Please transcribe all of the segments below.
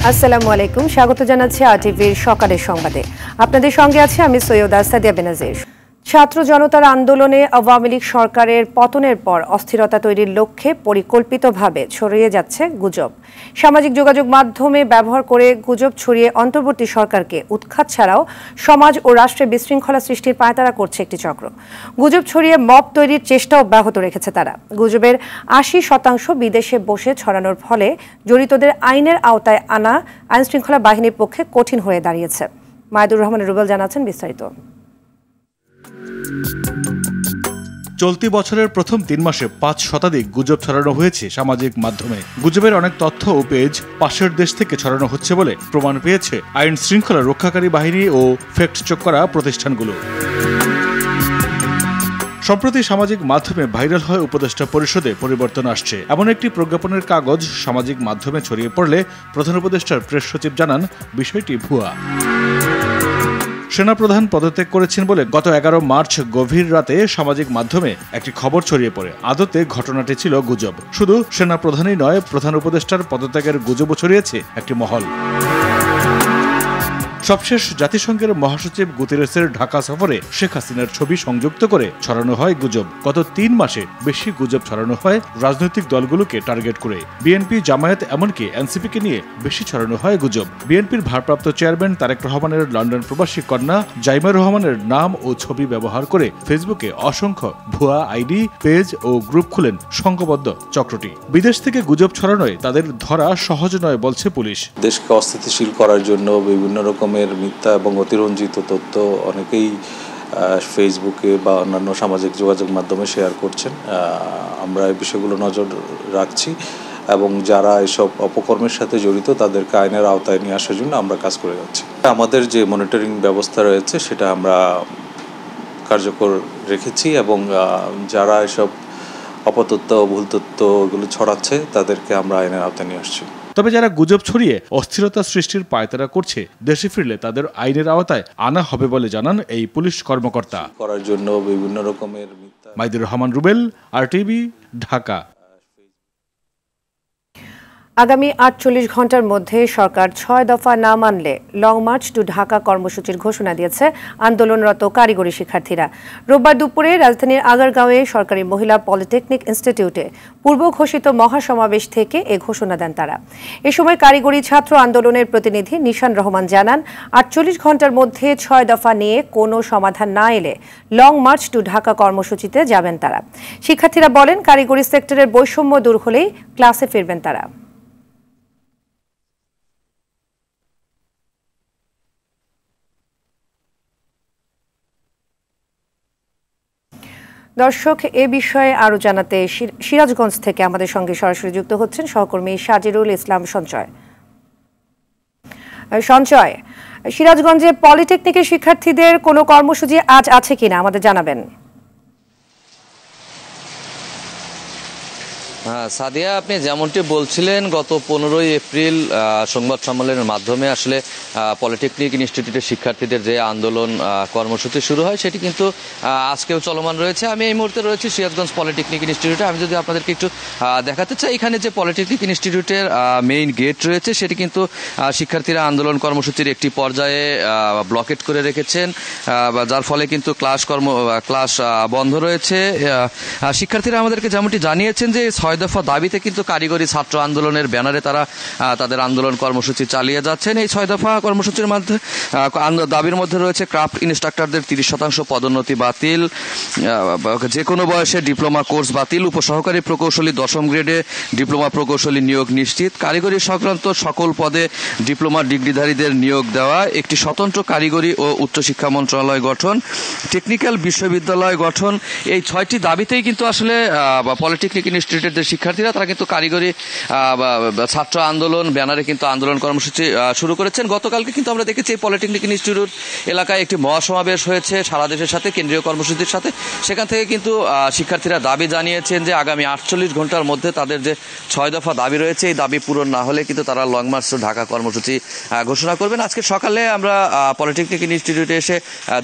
আসসালামু আলাইকুম, স্বাগত জানাচ্ছি আরটিভির সকালের সংবাদে। আপনাদের সঙ্গে আছে আমি সৈয়দা সাদিয়া বেনাজির। ছাত্র জনতার আন্দোলনে আওয়ামী লীগ সরকারের পতনের পর অস্থিরতা তৈরির লক্ষ্যে পরিকল্পিতভাবে ছড়িয়ে যাচ্ছে গুজব। সামাজিক যোগাযোগ মাধ্যমে ব্যবহার করে গুজব ছড়িয়ে অন্তর্বর্তী সরকারকে উৎখাত ছাড়াও সমাজ ও রাষ্ট্রে বিশৃঙ্খলা সৃষ্টির পায়তারা করছে একটি চক্র। গুজব ছড়িয়ে মব তৈরির চেষ্টা অব্যাহত রেখেছে তারা। গুজবের ৮০% বিদেশে বসে ছড়ানোর ফলে জড়িতদের আইনের আওতায় আনা আইনশৃঙ্খলা বাহিনীর পক্ষে কঠিন হয়ে দাঁড়িয়েছে। মায়েদুর রহমান রুবেল জানাচ্ছেন বিস্তারিত। চলতি বছরের প্রথম ৩ মাসে ৫ শতাধিক গুজব ছড়ানো হয়েছে সামাজিক মাধ্যমে। গুজবের অনেক তথ্য ও পেজ পাশের দেশ থেকে ছড়ানো হচ্ছে বলে প্রমাণ পেয়েছে আইন শৃঙ্খলা রক্ষাকারী বাহিনী ও ফ্যাক্ট চেক করা প্রতিষ্ঠানগুলো। সম্প্রতি সামাজিক মাধ্যমে ভাইরাল হয় উপদেষ্টা পরিষদে পরিবর্তন আসছে এমন একটি প্রজ্ঞাপনের কাগজ সামাজিক মাধ্যমে ছড়িয়ে পড়লে প্রধান উপদেষ্টার প্রেস সচিব জানান বিষয়টি ভুয়া। সেনাপ্রধান পদত্যাগ করেছেন বলে গত ১১ মার্চ গভীর রাতে সামাজিক মাধ্যমে একটি খবর ছড়িয়ে পড়ে। আদতে ঘটনাটি ছিল গুজব। শুধু সেনাপ্রধানই নয়, প্রধান উপদেষ্টার পদত্যাগের গুজবও ছড়িয়েছে একটি মহল। সবশেষ জাতিসংঘের মহাসচিব গুতেরেসের ঢাকা সফরে শেখ হাসিনার ছবি সংযুক্ত করে ছড়ানো হয় গুজব। গত ৩ মাসে বেশি গুজব ছড়ানো হয় রাজনৈতিক দলগুলোকে টার্গেট করে। বিএনপি, জামায়াত এমনকি এনসিপিকে নিয়ে বেশি ছড়ানো হয় গুজব। বিএনপির ভারপ্রাপ্ত চেয়ারম্যান তারেক রহমানের লন্ডন প্রবাসী কন্যা জাইমা রহমানের নাম ও ছবি ব্যবহার করে ফেসবুকে অসংখ্য ভুয়া আইডি, পেজ ও গ্রুপ খুলেন সংঘবদ্ধ চক্রটি। বিদেশ থেকে গুজব ছড়ানোয় তাদের ধরা সহজ নয় বলছে পুলিশ। দেশকে অস্থিতিশীল করার জন্য বিভিন্ন রকমের মিথ্যা এবং অতিরঞ্জিত তথ্য অনেকেই ফেসবুকে বা অন্যান্য সামাজিক যোগাযোগ মাধ্যমে শেয়ার করছেন। আমরা এই বিষয়গুলো নজর রাখছি এবং যারা এসব অপকর্মের সাথে জড়িত তাদেরকে আইনের আওতায় নিয়ে আসার জন্য আমরা কাজ করে যাচ্ছি। আমাদের যে মনিটরিং ব্যবস্থা রয়েছে সেটা আমরা কার্যকর রেখেছি এবং যারা এসব অপতথ্য, ভুল তথ্য এগুলো ছড়াচ্ছে তাদেরকে আমরা আইনের আওতায় নিয়ে আসছি। তবে যারা গুজব ছড়িয়ে অস্থিরতা সৃষ্টির পায়তারা করছে, দেশে ফিরলে তাদের আইনের আওতায় আনা হবে বলে জানান এই পুলিশ কর্মকর্তা। করার জন্য বিভিন্ন রকমের মায়েদুর রহমান রুবেল, আরটিভি, ঢাকা। আগামী ৪৮ ঘন্টার মধ্যে সরকার ৬ দফা না মানলে লং মার্চ টু ঢাকা কর্মসূচির ঘোষণা দিয়েছে আন্দোলনরত কারিগরি শিক্ষার্থীরা। রোববার দুপুরে রাজধানীর আগারগাঁওয়ে সরকারি মহিলা পলিটেকনিক ইনস্টিটিউটে পূর্ব ঘোষিত মহাসমাবেশ থেকে এ ঘোষণা দেন তারা। এ সময় কারিগরি ছাত্র আন্দোলনের প্রতিনিধি নিশান রহমান জানান, ৪৮ ঘন্টার মধ্যে ৬ দফা নিয়ে কোনো সমাধান না এলে লং মার্চ টু ঢাকা কর্মসূচিতে যাবেন তারা। শিক্ষার্থীরা বলেন, কারিগরি সেক্টরের বৈষম্য দূর হলেই ক্লাসে ফিরবেন তারা। দর্শক, এ বিষয়ে আরো জানাতে সিরাজগঞ্জ থেকে আমাদের সঙ্গে সরাসরি যুক্ত হচ্ছেন সহকর্মী সাজিরুল ইসলাম সঞ্চয়। সিরাজগঞ্জে পলিটেকনিকের শিক্ষার্থীদের কোনো কর্মসূচি আজ আছে কিনা আমাদের জানাবেন। সাদিয়া, আপনি যেমনটি বলছিলেন, গত 15ই এপ্রিল সংবাদ সম্মেলনের মাধ্যমে আসলে পলিটেকনিক ইনস্টিটিউটের শিক্ষার্থীদের যে আন্দোলন কর্মসূচি শুরু হয় সেটি কিন্তু আজকেও চলমান রয়েছে। আমি এই মুহূর্তে রয়েছি সিরাজগঞ্জ পলিটেকনিক ইনস্টিটিউটে। আমি যদি আপনাদেরকে একটু দেখাতে চাই, এখানে যে পলিটেকনিক ইনস্টিটিউটের মেইন গেট রয়েছে সেটি কিন্তু শিক্ষার্থীরা আন্দোলন কর্মসূচির একটি পর্যায়ে ব্লকেট করে রেখেছেন, যার ফলে কিন্তু ক্লাস বন্ধ রয়েছে। শিক্ষার্থীরা আমাদেরকে যেমনটি জানিয়েছেন যে ৬ দফা দাবিতে কিন্তু কারিগরি ছাত্র আন্দোলনের ব্যানারে তারা তাদের আন্দোলন কর্মসূচি চালিয়ে যাচ্ছেন। এই ৬ দফা কর্মসূচির মধ্যে দাবির মধ্যে রয়েছে ক্রাফট ইনস্ট্রাক্টরদের ৩০% পদোন্নতি বাতিল, যে কোনো বয়সে ডিপ্লোমা কোর্স বাতিল, উপসহকারী প্রকৌশলী ১০ম গ্রেডে ডিপ্লোমা প্রকৌশলী নিয়োগ নিশ্চিত, কারিগরি সংক্রান্ত সকল পদে ডিপ্লোমা ডিগ্রিধারীদের নিয়োগ দেওয়া, একটি স্বতন্ত্র কারিগরি ও উচ্চশিক্ষা মন্ত্রণালয় গঠন, টেকনিক্যাল বিশ্ববিদ্যালয় গঠন। এই ৬টি দাবিতেই কিন্তু আসলে পলিটেকনিক ইনস্টিটিউটের যে শিক্ষার্থীরা তারা কিন্তু কারিগরি ছাত্র আন্দোলন ব্যানারে কিন্তু আন্দোলন কর্মসূচি শুরু করেছেন। গতকালকে কিন্তু আমরা দেখেছি এই পলিটেকনিক ইনস্টিটিউট এলাকায় একটি মহাসমাবেশ হয়েছে সারা দেশের সাথে, কেন্দ্রীয় কর্মসূচির সাথে। সেখান থেকে কিন্তু শিক্ষার্থীরা দাবি জানিয়েছেন যে আগামী ৪৮ ঘন্টার মধ্যে তাদের যে ৬ দফা দাবি রয়েছে এই দাবি পূরণ না হলে কিন্তু তারা লং মার্চ টু ঢাকা কর্মসূচি ঘোষণা করবেন। আজকে সকালে আমরা পলিটেকনিক ইনস্টিটিউটে এসে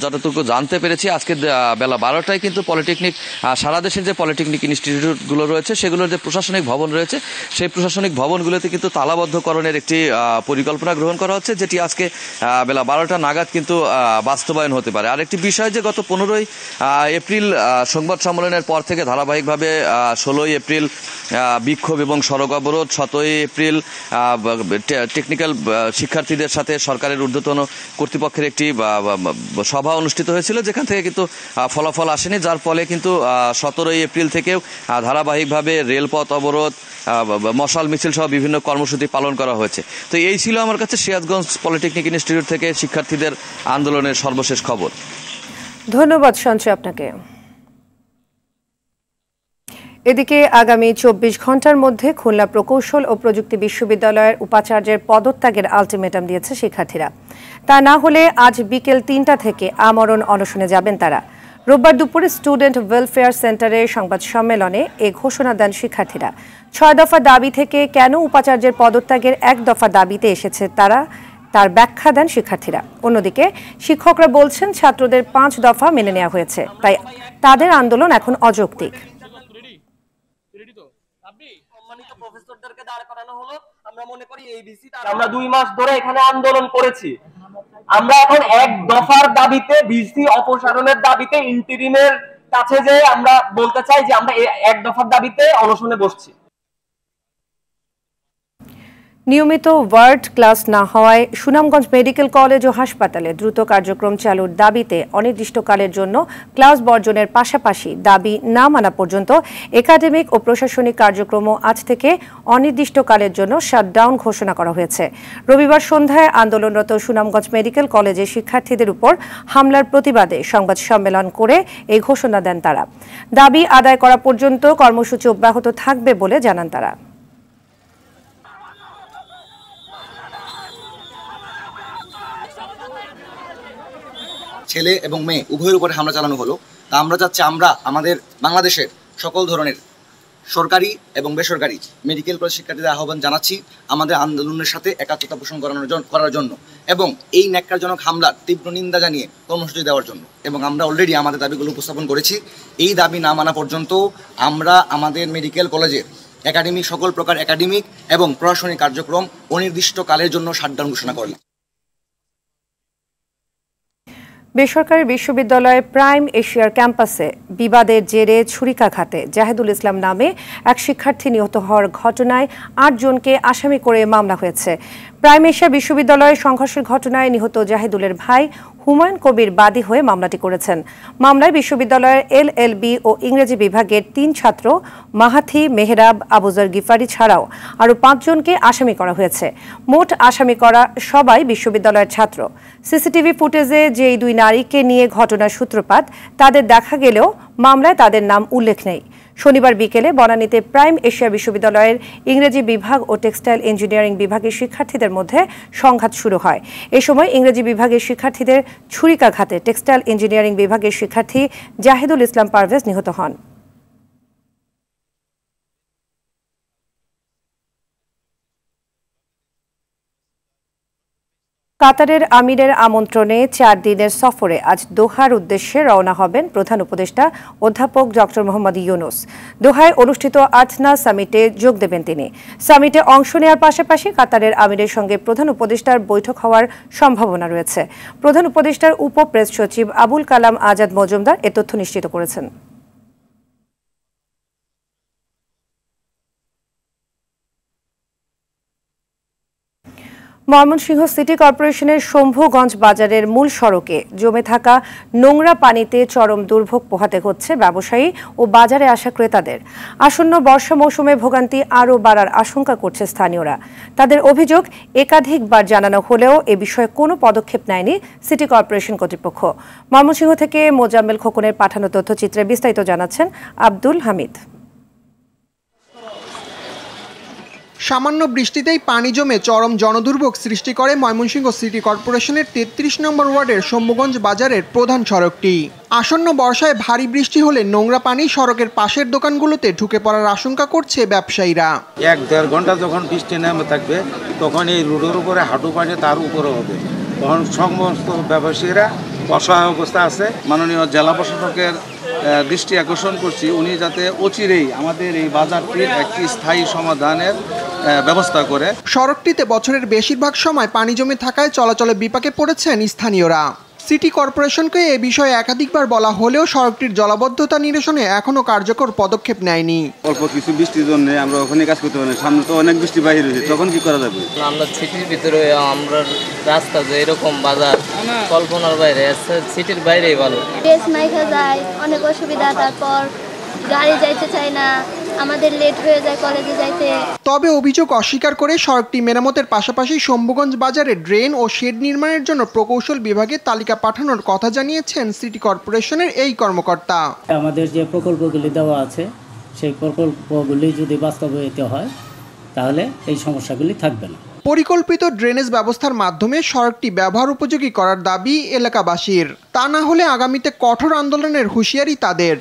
যতটুকু জানতে পেরেছি, আজকে বেলা ১২টায় কিন্তু পলিটেকনিক সারা দেশের যে পলিটেকনিক ইনস্টিটিউটগুলো রয়েছে সেগুলোর যে প্রশাসনিক ভবন রয়েছে সেই প্রশাসনিক ভবনগুলোতে কিন্তু তালাবদ্ধকরণের একটি পরিকল্পনা গ্রহণ করা হচ্ছে, যেটি আজকে বেলা 12টা নাগাদ কিন্তু বাস্তবায়ন হতে পারে। আরেকটি বিষয় যে গত 15ই এপ্রিল সংবাদ সম্মেলনের পর থেকে ধারাবাহিকভাবে 16ই এপ্রিল বিক্ষোভ এবং সড়ক অবরোধ, 17ই এপ্রিল টেকনিক্যাল শিক্ষার্থীদের সাথে সরকারের ঊর্ধ্বতন কর্তৃপক্ষের একটি সভা অনুষ্ঠিত হয়েছিল, যেখান থেকে কিন্তু ফলাফল আসেনি, যার ফলে কিন্তু 17ই এপ্রিল থেকেও ধারাবাহিকভাবে রেলপথ অবরোধ, মশাল মিছিল সহ বিভিন্ন কর্মসূচি পালন করা হয়েছে। তো এই ছিল আমার কাছে সিরাজগঞ্জ পলিটেকনিক ইনস্টিটিউট থেকে শিক্ষার্থীদের আন্দোলনের সর্বশেষ খবর। ধন্যবাদ সঞ্চয় আপনাকে। এদিকে আগামী 24 ঘন্টার মধ্যে খুলনা প্রকৌশল ও প্রযুক্তি বিশ্ববিদ্যালয়ের উপাচার্যের পদত্যাগের আলটিমেটাম দিয়েছে শিক্ষার্থীরা। তা না হলে আজ বিকেল 3টা থেকে আমরণ অনশনে যাবেন তারা। রোববার দুপুরে স্টুডেন্ট ওয়েলফেয়ার সেন্টারে সংবাদ সম্মেলনে এ ঘোষণা দেন শিক্ষার্থীরা। 6 দফা দাবি থেকে কেন উপাচার্যের পদত্যাগের 1 দফা দাবিতে এসেছে তার ব্যাখ্যা দেন শিক্ষার্থীরা। অন্যদিকে শিক্ষকরা বলছেন ছাত্রদের 5 দফা মেনে নেওয়া হয়েছে, তাই তাদের আন্দোলন এখন অযৌক্তিক। আমরা 2 মাস ধরে এখানে আন্দোলন করেছি। আমরা এখন 1 দফার দাবিতে, ভিসি অপসারণের দাবিতে ইন্টারিমের কাছে যে আমরা বলতে চাই যে আমরা 1 দফার দাবিতে অনশনে বসছি। নিয়মিত ওয়ার্ড ক্লাস না হওয়ায় সুনামগঞ্জ মেডিকেল কলেজ ও হাসপাতালে দ্রুত কার্যক্রম চালুর দাবিতে অনির্দিষ্টকালের জন্য ক্লাস বর্জনের পাশাপাশি দাবি না মানা পর্যন্ত একাডেমিক ও প্রশাসনিক কার্যক্রমও আজ থেকে অনির্দিষ্টকালের জন্য শাটডাউন ঘোষণা করা হয়েছে। রবিবার সন্ধ্যায় আন্দোলনরত সুনামগঞ্জ মেডিকেল কলেজে শিক্ষার্থীদের উপর হামলার প্রতিবাদে সংবাদ সম্মেলন করে এই ঘোষণা দেন তারা। দাবি আদায় করা পর্যন্ত কর্মসূচি অব্যাহত থাকবে বলে জানান তারা। ছেলে এবং মেয়ে উভয়ের উপরে হামলা চালানো হলো। তা আমরা চাচ্ছি আমরা আমাদের বাংলাদেশের সকল ধরনের সরকারি এবং বেসরকারি মেডিকেল কলেজ শিক্ষার্থীদের আহ্বান জানাচ্ছি আমাদের আন্দোলনের সাথে একাত্মতা পোষণ করার জন্য এবং এই ন্যাক্কারজনক হামলার তীব্র নিন্দা জানিয়ে কর্মসূচি দেওয়ার জন্য। এবং আমরা অলরেডি আমাদের দাবিগুলো উপস্থাপন করেছি। এই দাবি না মানা পর্যন্ত আমরা আমাদের মেডিকেল কলেজের একাডেমিক সকল প্রকার একাডেমিক এবং প্রশাসনিক কার্যক্রম অনির্দিষ্টকালের জন্য শাটডাউন ঘোষণা করলাম। বেসরকারি বিশ্ববিদ্যালয়ের প্রাইম এশিয়ার ক্যাম্পাসে বিবাদের জেরে ছুরিকাঘাতে জাহেদুল ইসলাম নামে এক শিক্ষার্থী নিহত হওয়ার ঘটনায় 8 জনকে আসামি করে মামলা হয়েছে। প্রাইম এশিয়া বিশ্ববিদ্যালয়ের সংঘর্ষের ঘটনায় নিহত জাহেদুলের ভাই হুমায়ুন কবির বাদী হয়ে মামলাটি করেছেন। মামলায় বিশ্ববিদ্যালয়ের এলএলবি ও ইংরেজি বিভাগের 3 ছাত্র মাহাথি, মেহরাব, আবুজার গিফারি ছাড়াও আরও 5 জনকে আসামি করা হয়েছে। মোট আসামি করা সবাই বিশ্ববিদ্যালয়ের ছাত্র। সিসিটিভি ফুটেজে যে 2 নারীকে নিয়ে ঘটনার সূত্রপাত তাদের দেখা গেলেও মামলায় তাদের নাম উল্লেখ নেই। শনিবার বিকেলে বনানীতে প্রাইম এশিয়া বিশ্ববিদ্যালয়ের ইংরেজি বিভাগ ও টেক্সটাইল ইঞ্জিনিয়ারিং বিভাগের শিক্ষার্থীদের মধ্যে সংঘাত শুরু হয়। এ সময় ইংরেজি বিভাগের শিক্ষার্থীদের ছুরিকাঘাতে টেক্সটাইল ইঞ্জিনিয়ারিং বিভাগের শিক্ষার্থী জাহিদুল ইসলাম পারভেজ নিহত হন। কাতারের আমিরের আমন্ত্রণে 4 দিনের সফরে আজ দোহার উদ্দেশ্যে রওনা হবেন প্রধান উপদেষ্টা অধ্যাপক ডক্টর মোহাম্মদ ইউনুস। দোহায় অনুষ্ঠিত আর্থনা সামিটে যোগ দেবেন তিনি। সামিটে অংশ নেওয়ার পাশাপাশি কাতারের আমিরের সঙ্গে প্রধান উপদেষ্টার বৈঠক হওয়ার সম্ভাবনা রয়েছে। প্রধান উপদেষ্টার উপ প্রেস সচিব আবুল কালাম আজাদ মজুমদার এ তথ্য নিশ্চিত করেছেন। ময়মনসিংহ সিটি কর্পোরেশনের শম্ভুগঞ্জ বাজারের মূল সড়কে জমে থাকা নোংরা পানিতে চরম দুর্ভোগ পোহাতে হচ্ছে ব্যবসায়ী ও বাজারে আসা ক্রেতাদের। আসন্ন বর্ষা মৌসুমে ভোগান্তি আরও বাড়ার আশঙ্কা করছে স্থানীয়রা। তাদের অভিযোগ একাধিকবার জানানো হলেও এ বিষয়ে কোনো পদক্ষেপ নেয়নি সিটি কর্পোরেশন কর্তৃপক্ষ। ময়মনসিংহ থেকে মোজাম্মেল খোকনের পাঠানো তথ্যচিত্রে বিস্তারিত জানাচ্ছেন আব্দুল হামিদ। সামান্য বৃষ্টিতেই পানি জমে চরম জনদুর্ভোগ সৃষ্টি করে ময়মনসিংহ সিটি কর্পোরেশনের 33 নম্বর ওয়ার্ডের শম্ভুগঞ্জ বাজারের প্রধান সড়কটি। আসন্ন বর্ষায় ভারী বৃষ্টি হলে নোংরা পানি সড়কের পাশের দোকানগুলোতে ঢুকে পড়ার আশঙ্কা করছে ব্যবসায়ীরা। 1-1.5 ঘন্টা যখন বৃষ্টি নেমে থাকবে তখন এই রোডের উপরে হাঁটু পানি তার উপরে হবে, তখন সমস্ত ব্যবসায়ীরা অসহায় অবস্থা আছে। মাননীয় জেলা প্রশাসকের দৃষ্টি আকর্ষণ করছি উনি যাতে অচিরেই আমাদের এই বাজারটির একটি স্থায়ী সমাধানের ব্যবস্থা করে। সড়কটিতে বছরের বেশিরভাগ সময় পানি জমে থাকায় চলাচলে বিপাকে পড়েছেন স্থানীয়রা। সিটি কর্পোরেশনকে এ বিষয়ে একাধিকবার বলা হলেও সড়কটির জলাবদ্ধতা নিরসনে এখনো কার্যকর পদক্ষেপ নেয়নি। অল্প কিছু বৃষ্টির জন্য আমরা ওখানে কাজ করতে পারি, সামনে তো অনেক বৃষ্টি বাইরে হয়েছে, তখন কি করা যাবে? আমরা সিটির ভিতরে আমরা রাস্তা যে এরকম বাজার কল্পনার বাইরে, সিটির বাইরেই ভালো। ড্রেস মাইখা যায়, অনেক অসুবিধা, তারপর গাড়ি যাইতে চায় না, আমাদের লেট হয়ে যায় কলেজে যাইতে। তবে অভিযোগ অস্বীকার করে সড়কটি মেরামতের পাশাপাশি শম্ভুগঞ্জ বাজারে ড্রেন ও শেড নির্মাণের জন্য প্রকৌশল বিভাগে তালিকা পাঠানোর কথা জানিয়েছেন সিটি কর্পোরেশনের এই কর্মকর্তা। আমাদের যে প্রকল্পগুলি দেওয়া আছে সেই প্রকল্পগুলি যদি বাস্তবায়িত হয় তাহলে এই সমস্যাগুলি থাকবে না। পরিকল্পিত ড্রেনেজ ব্যবস্থার মাধ্যমে সড়কটি ব্যবহার উপযোগী করার দাবি এলাকাবাসীর। তা না হলে আগামীতে কঠোর আন্দোলনের হুঁশিয়ারি তাদের।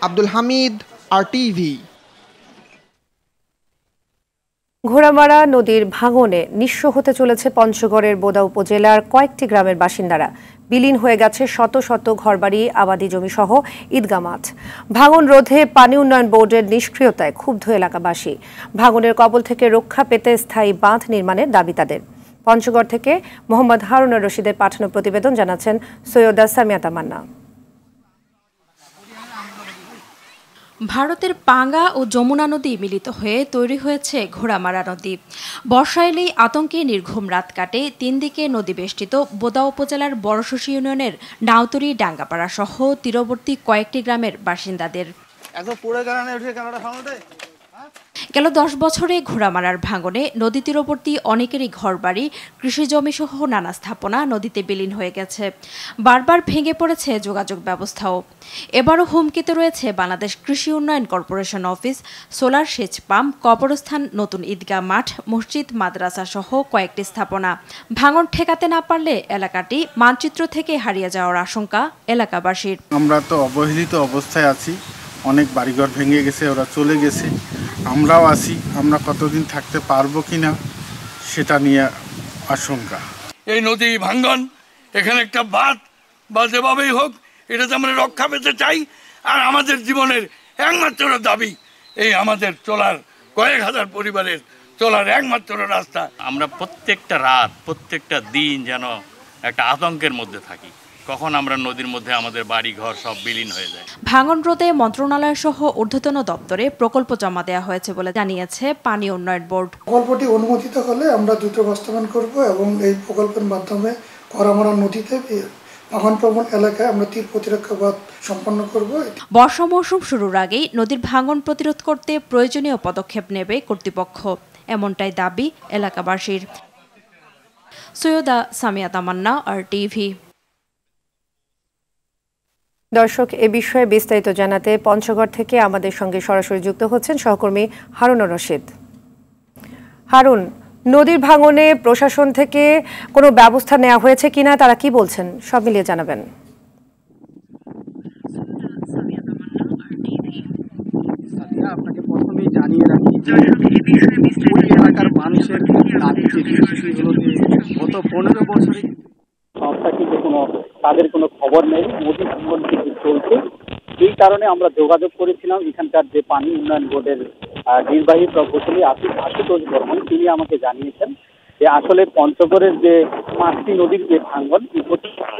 আব্দুল হামিদ, RTV। ঘোড়ামারা নদীর ভাঙনে নিঃস্ব হতে চলেছে পঞ্চগড়ের বোদা উপজেলার কয়েকটি গ্রামের বাসিন্দারা। বিলীন হয়ে গেছে শত শত ঘরবাড়ি, আবাদি জমি সহ ঈদগাহ মাঠ। ভাঙন রোধে পানি উন্নয়ন বোর্ডের নিষ্ক্রিয়তায় ক্ষুব্ধ এলাকাবাসী। ভাঙনের কবল থেকে রক্ষা পেতে স্থায়ী বাঁধ নির্মাণের দাবি তাদের। পঞ্চগড় থেকে মোহাম্মদ হারুনুর রশিদের পাঠানো প্রতিবেদন জানাচ্ছেন সৈয়দা সামিয়া তামান্না। ভারতের পাঙ্গা ও যমুনা নদী মিলিত হয়ে তৈরি হয়েছে ঘোড়ামারা নদী। বর্ষা এলেই আতঙ্কে নির্ঘুম রাত কাটে 3 দিকে নদী বেষ্টিত বোদা উপজেলার বড়শশী ইউনিয়নের নাউতরি, ডাঙ্গাপাড়া সহ তীরবর্তী কয়েকটি গ্রামের বাসিন্দাদের। গেল 10 বছরে ঘোড়ামারার ভাঙনে নদী তীরবর্তী অনেকেরই ঘরবাড়ি, কৃষিজমি সহ নানা স্থাপনা নদীতে বিলীন হয়ে গেছে। বারবার ভেঙে পড়েছে যোগাযোগ ব্যবস্থাও। এবারও হুমকিতে রয়েছে বাংলাদেশ কৃষি উন্নয়ন কর্পোরেশন অফিস, সোলার সেচ পাম্প, কবরস্থান, নতুন ঈদগাহ মাঠ, মসজিদ, মাদ্রাসা সহ কয়েকটি স্থাপনা। ভাঙন ঠেকাতে না পারলে এলাকাটি মানচিত্র থেকে হারিয়ে যাওয়ার আশঙ্কা এলাকাবাসীর। আমরা তো অবহেলিত অবস্থায় আছি, অনেক বাড়িঘর ভেঙে গেছে, ওরা চলে গেছে, আমরাও আছি। আমরা কতদিন থাকতে পারবো কিনা সেটা নিয়ে আশঙ্কা। এই নদী ভাঙ্গন, এখানে একটা বাঁধ বা যেভাবেই হোক এটাতে আমরা রক্ষা পেতে চাই। আর আমাদের জীবনের একমাত্র দাবি এই আমাদের চলার কয়েক হাজার পরিবারের চলার একমাত্র রাস্তা। আমরা প্রত্যেকটা রাত, প্রত্যেকটা দিন যেন একটা আতঙ্কের মধ্যে থাকি, কখন আমরা নদীর মধ্যে আমাদের বাড়ি ঘর সব বিলীন হয়ে যায়। ভাঙন রোধে মন্ত্রণালয় সহ ঊর্ধ্বতন দপ্তরে প্রকল্প জমা দেওয়া হয়েছে বলে জানিয়েছে পানি উন্নয়ন বোর্ড। প্রকল্পটি অনুমোদিত হলে আমরা দ্রুত বাস্তবায়ন করব এবং এই প্রকল্পের মাধ্যমে ঘোড়ামারা নদীতে ভাঙনপ্রবণ এলাকায় আমরা তীর প্রতিরক্ষা বাঁধ সম্পন্ন করব। বর্ষা মৌসুম শুরুর আগেই নদীর ভাঙন প্রতিরোধ করতে প্রয়োজনীয় পদক্ষেপ নেবে কর্তৃপক্ষ, এমনটাই দাবি এলাকাবাসীর। সৈয়দা সামিয়া তামান্না, RTV। দর্শক, এ বিষয়ে বিস্তারিত জানাতে পঞ্চগড় থেকে আমাদের সঙ্গে সরাসরি যুক্ত হচ্ছেন সহকর্মী হারুনুর রশিদ। হারুন, নদীর ভাঙনে প্রশাসন থেকে কোনো ব্যবস্থা নেওয়া হয়েছে কিনা, তারা কি বলছেন, সব মিলিয়ে জানাবেন। আপনাকে প্রথমেই জানিয়ে রাখি যে ওই এলাকার মানুষের দাবি যে বিষয়টি হলো যে গত 15 বছরে সংস্থা কিন্তু তাদের কোনো খবর নেই, নদী ভাঙন কিন্তু চলছে। এই কারণে আমরা যোগাযোগ করেছিলাম এখানকার যে পানি উন্নয়ন বোর্ডের নির্বাহী প্রকৌশলী আশুতোষ বর্মন। তিনি আমাকে জানিয়েছেন যে আসলে পঞ্চগড়ের যে 5টি নদীর যে ভাঙন,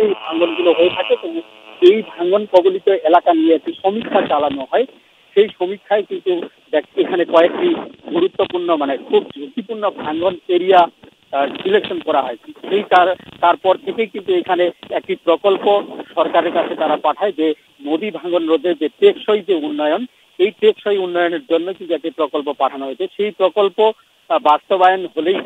এই ভাঙনগুলো হয়ে থাকে, কিন্তু এই ভাঙন কবলিত এলাকা নিয়ে একটি সমীক্ষা চালানো হয়। সেই সমীক্ষায় কিন্তু এখানে কয়েকটি গুরুত্বপূর্ণ খুব ঝুঁকিপূর্ণ ভাঙন এরিয়া সিলেকশন করা হয়েছে। সেই তারপর থেকেই কিন্তু এখানে একটি প্রকল্প সরকারের কাছে তারা পাঠায় যে নদী ভাঙন রোধে যে টেকসই যে উন্নয়ন, এই টেকসই উন্নয়নের জন্য কিন্তু একটি প্রকল্প পাঠানো হয়েছে। সেই প্রকল্প বাস্তবায়ন হলেই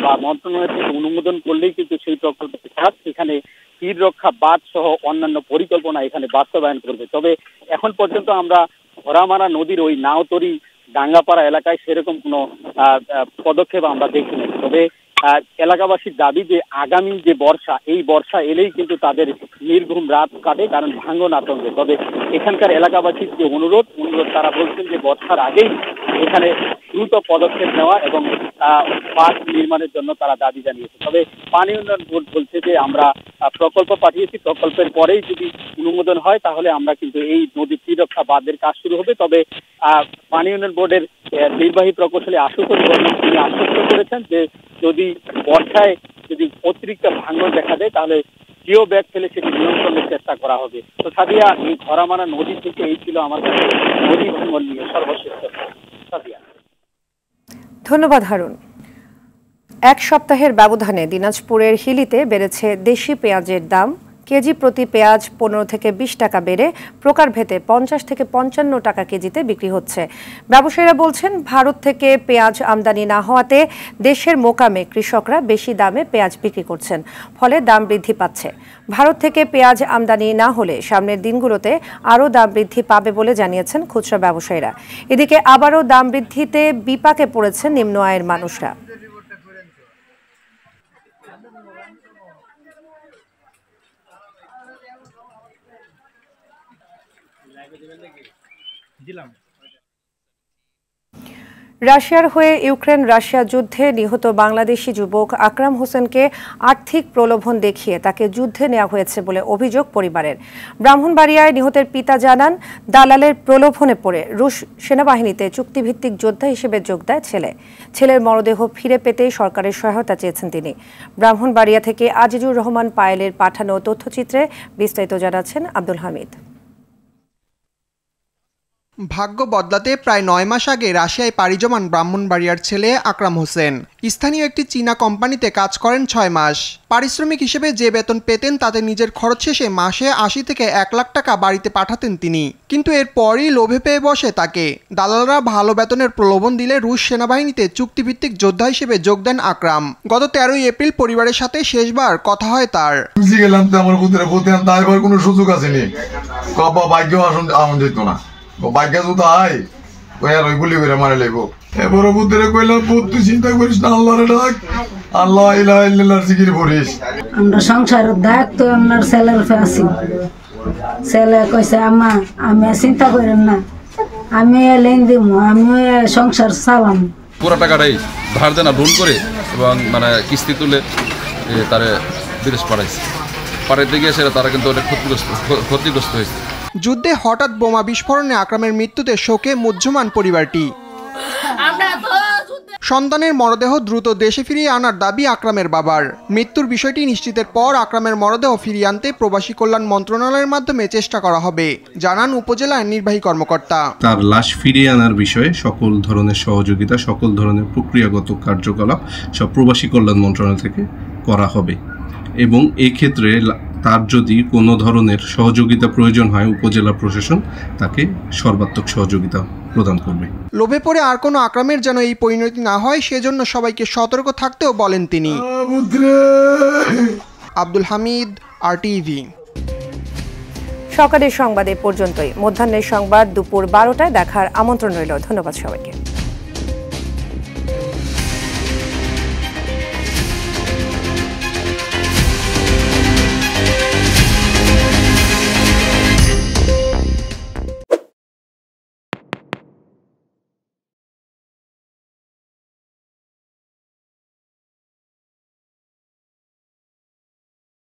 বা মন্ত্রণালয় থেকে অনুমোদন করলেই কিন্তু সেই প্রকল্পের কাজ এখানে তীর রক্ষা বাঁধ সহ অন্যান্য পরিকল্পনা এখানে বাস্তবায়ন করবে। তবে এখন পর্যন্ত আমরা ঘোড়ামারা নদীর ওই নাওতরি, ডাঙ্গাপাড়া এলাকায় সেরকম কোনো পদক্ষেপ আমরা দেখিনি। তবে এলাকাবাসীর দাবি যে আগামী যে বর্ষা, এই বর্ষা এলেই কিন্তু তাদের নির্ঘুম রাত কাটে, কারণ ভাঙন আতঙ্কে। তবে এখানকার এলাকাবাসীর যে অনুরোধ তারা বলছেন যে বর্ষার আগেই এখানে দ্রুত পদক্ষেপ নেওয়া এবং বাঁধ নির্মাণের জন্য তারা দাবি জানিয়েছে। তবে পানি উন্নয়ন বোর্ড বলছে যে আমরা প্রকল্প পাঠিয়েছি। প্রকল্পের পরেই যদি অনুমোদন হয় তাহলে আমরা কিন্তু এই নদী তীররক্ষা বাঁধের কাজ শুরু হবে। তবে পানি উন্নয়ন বোর্ডের নির্বাহী প্রকৌশলী আশুতোষ বর্মন তিনি আশ্বস্ত করেছেন যে যদি বর্ষায় যদি অতিরিক্ত ভাঙন দেখা দেয় তাহলে জিও ব্যাগ ফেলে সেটি নিয়ন্ত্রণের চেষ্টা করা হবে। তো সাদিয়া, এই ঘরামারা নদী থেকে এই ছিল আমার কাছে নদী ভাঙন নিয়ে সর্বশেষ। সাদিয়া, ধন্যবাদ হারুন। এক সপ্তাহের ব্যবধানে দিনাজপুরের হিলিতে বেড়েছে দেশি পেঁয়াজের দাম। কেজি প্রতি পেঁয়াজ 15 থেকে 20 টাকা বেড়ে প্রকারভেদে 50 থেকে 55 টাকা কেজিতে বিক্রি হচ্ছে। ব্যবসায়ীরা বলছেন, ভারত থেকে পেঁয়াজ আমদানি না হওয়াতে দেশের মোকামে কৃষকরা বেশি দামে পেঁয়াজ বিক্রি করছেন, ফলে দাম বৃদ্ধি পাচ্ছে। ভারত থেকে পেঁয়াজ আমদানি না হলে সামনের দিনগুলোতে আরও দাম বৃদ্ধি পাবে বলে জানিয়েছেন খুচরা ব্যবসায়ীরা। এদিকে আবারও দাম বৃদ্ধিতে বিপাকে পড়েছেন নিম্ন আয়ের মানুষরা। রাশিয়ার হয়ে ইউক্রেন রাশিয়া যুদ্ধে নিহত বাংলাদেশি যুবক আকরাম হোসেনকে আর্থিক প্রলোভন দেখিয়ে তাকে যুদ্ধে নেওয়া হয়েছে বলে অভিযোগ পরিবারের। ব্রাহ্মণবাড়িয়ায় নিহতের পিতা জানান, দালালের প্রলোভনে পড়ে রুশ সেনাবাহিনীতে চুক্তিভিত্তিক যোদ্ধা হিসেবে যোগ দেয় ছেলে। ছেলের মরদেহ ফিরে পেতে সরকারের সহায়তা চেয়েছেন তিনি। ব্রাহ্মণবাড়িয়া থেকে আজিজুর রহমান পায়েলের পাঠানো তথ্যচিত্রে বিস্তারিত জানাচ্ছেন আব্দুল হামিদ। ভাগ্য বদলাতে প্রায় 9 মাস আগে রাশিয়ায় পাড়ি জমান ব্রাহ্মণবাড়িয়ার ছেলে আকরাম হোসেন স্থানীয় একটি চীনা কোম্পানিতে কাজ করেন 6 মাস। পারিশ্রমিক হিসেবে যে বেতন পেতেন তাতে নিজের খরচ শেষে মাসে 80 থেকে 1 লাখ টাকা বাড়িতে পাঠাতেন তিনি। কিন্তু এরপরই লোভে পেয়ে বসে তাকে। দালালরা ভালো বেতনের প্রলোভন দিলে রুশ সেনাবাহিনীতে চুক্তিভিত্তিক যোদ্ধা হিসেবে যোগ দেন আকরাম। গত 13 এপ্রিল পরিবারের সাথে শেষবার কথা হয় তার। কোনো সুযোগ আসেনি, ভাগ্য আসন যেত না, ভাগ্য যদি হয় ওই আর ওই গুলি করে মারে লাগব। এবার বুদ্ধরে কইলাম, তুই চিন্তা করিস না, আল্লাহরে ডাক, আল্লাহ ইলাহা ইল্লাল্লাহর জিকির করিস। আমরা সংসারের দায়িত্ব আপনার ছেলের উপরে আছি। ছেলে কইছে, আম্মা আমি চিন্তা করেন না, আমি লেন দিব, আমি সংসার চালাম। পুরো টাকাটাই ধার দেনা লোন করে এবং মানে কিস্তি তুলে তারা বিদেশ পাঠাইতে গিয়ে সেটা তারা কিন্তু অনেক ক্ষতিগ্রস্ত হয়েছে। যুদ্ধে হঠাৎ বোমা বিস্ফোরণে আকরামের মৃত্যুতে শোকে মুহ্যমান পরিবারটি। সন্তানের মরদেহ দ্রুত দেশে ফিরিয়ে আনার দাবি আকরামের বাবার। মৃত্যুর বিষয়টি নিশ্চিতের পর আকরামের মরদেহ ফিরিয়ে আনতে প্রবাসী কল্যাণ মন্ত্রণালয়ের মাধ্যমে চেষ্টা করা হবে, জানান উপজেলার নির্বাহী কর্মকর্তা। তার লাশ ফিরিয়ে আনার বিষয়ে সকল ধরনের সহযোগিতা, সকল ধরনের প্রক্রিয়াগত কার্যকলাপ সব প্রবাসী কল্যাণ মন্ত্রণালয় থেকে করা হবে এবং এই ক্ষেত্রে তার যদি কোনো ধরনের সহযোগিতা প্রয়োজন হয় উপজেলা প্রশাসন তাকে সর্বাত্মক সহযোগিতা প্রদান করবে। লোভে পড়ে আর কোনো আকরামের যেন এই পরিণতি না হয় সেজন্য সবাইকে সতর্ক থাকতেও বলেন তিনি। আব্দুল হামিদ, RTV। সকালের সংবাদ এ পর্যন্তই। মধ্যাহ্নের সংবাদ দুপুর 12টায় দেখার আমন্ত্রণ রইল। ধন্যবাদ সবাইকে।